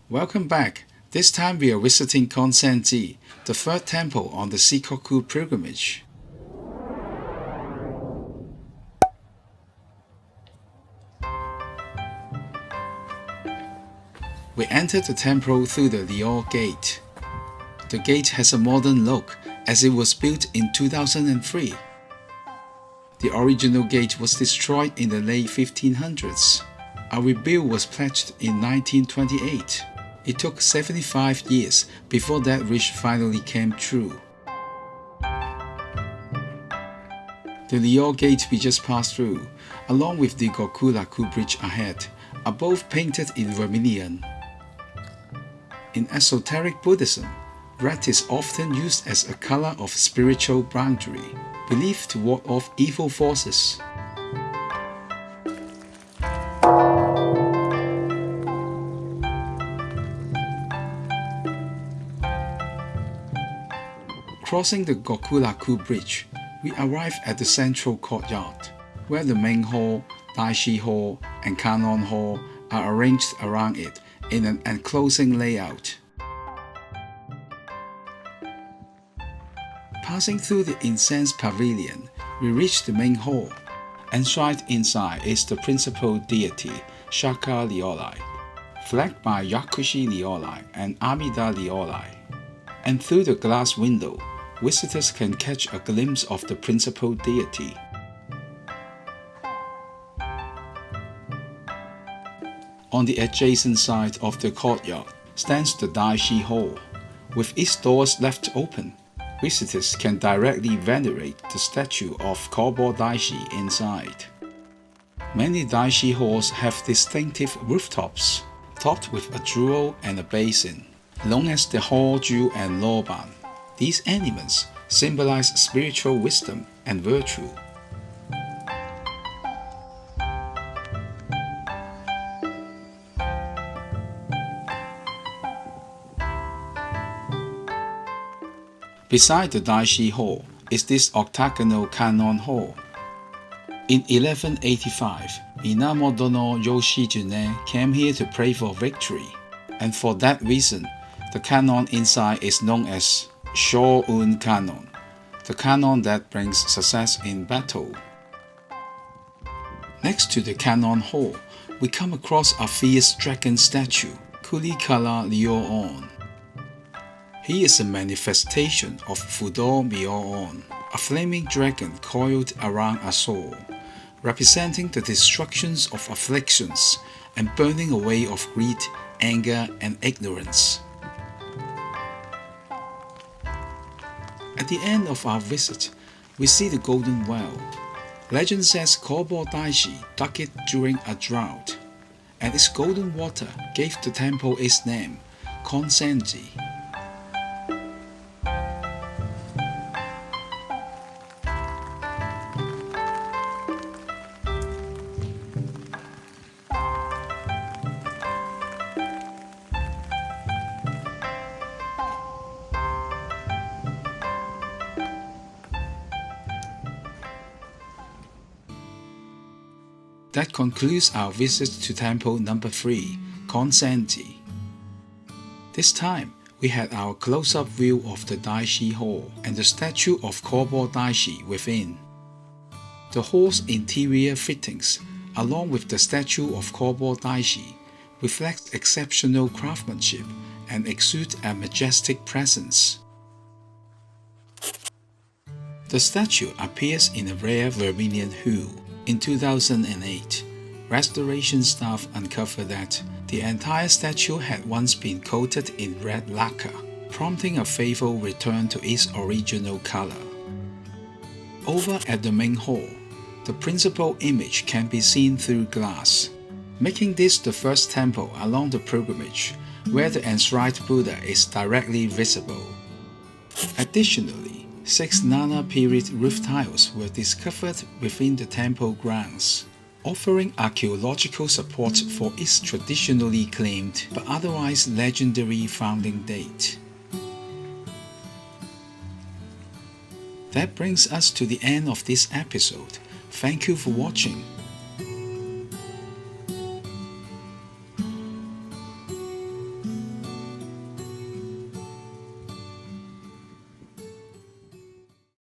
Welcome back. This time we are visiting Konsen-ji, the third temple on the Shikoku Pilgrimage. We entered the temple through the Ryu-o gate. The gate has a modern look as it was built in 2003. The original gate was destroyed in the late 1500s. A rebuild was pledged in 1928. It took 75 years before that wish finally came true. The Ryu-o gate we just passed through, along with the Gokuraku Bridge ahead, are both painted in vermilion. In esoteric Buddhism, red is often used as a color of spiritual boundary, believed to ward off evil forces. Crossing the Gokuraku Bridge, we arrive at the central courtyard, where the main hall, Daishi Hall, and Kannon Hall are arranged around it in an enclosing layout. Passing through the incense pavilion, we reach the main hall. Enshrined inside is the principal deity, Shaka Nyorai, flanked by Yakushi Nyorai and Amida Nyorai. And through the glass window, visitors can catch a glimpse of the principal deity. On the adjacent side of the courtyard stands the Daishi Hall. With its doors left open, visitors can directly venerate the statue of Kōbō Daishi inside. Many Daishi halls have distinctive rooftops, topped with a jewel and a basin, known as the Hall-ju and Loban. These elements symbolize spiritual wisdom and virtue. Beside the Daishi Hall is this octagonal Kannon Hall. In 1185, Minamoto no Yoshitsune came here to pray for victory, and for that reason, the cannon inside is known as Shōun Kannon, the cannon that brings success in battle. Next to the Kannon Hall, we come across a fierce dragon statue, Kurikara Ryūō. He is a manifestation of Fudō Myōō, a flaming dragon coiled around a sword, representing the destructions of afflictions and burning away of greed, anger, and ignorance. At the end of our visit, we see the Golden Well. Legend says Kōbō Daishi dug it during a drought, and its golden water gave the temple its name, Konsen-ji. That concludes our visit to temple number 3, Konsen-ji. This time, we had our close-up view of the Daishi Hall and the statue of Kōbō Daishi within. The hall's interior fittings, along with the statue of Kōbō Daishi, reflect exceptional craftsmanship and exude a majestic presence. The statue appears in a rare vermilion hue. In 2008, restoration staff uncovered that the entire statue had once been coated in red lacquer, prompting a faithful return to its original color. Over at the main hall, the principal image can be seen through glass, making this the first temple along the pilgrimage where the enshrined Buddha is directly visible. Additionally, 6 Nara-period roof tiles were discovered within the temple grounds, offering archaeological support for its traditionally claimed but otherwise legendary founding date. That brings us to the end of this episode. Thank you for watching.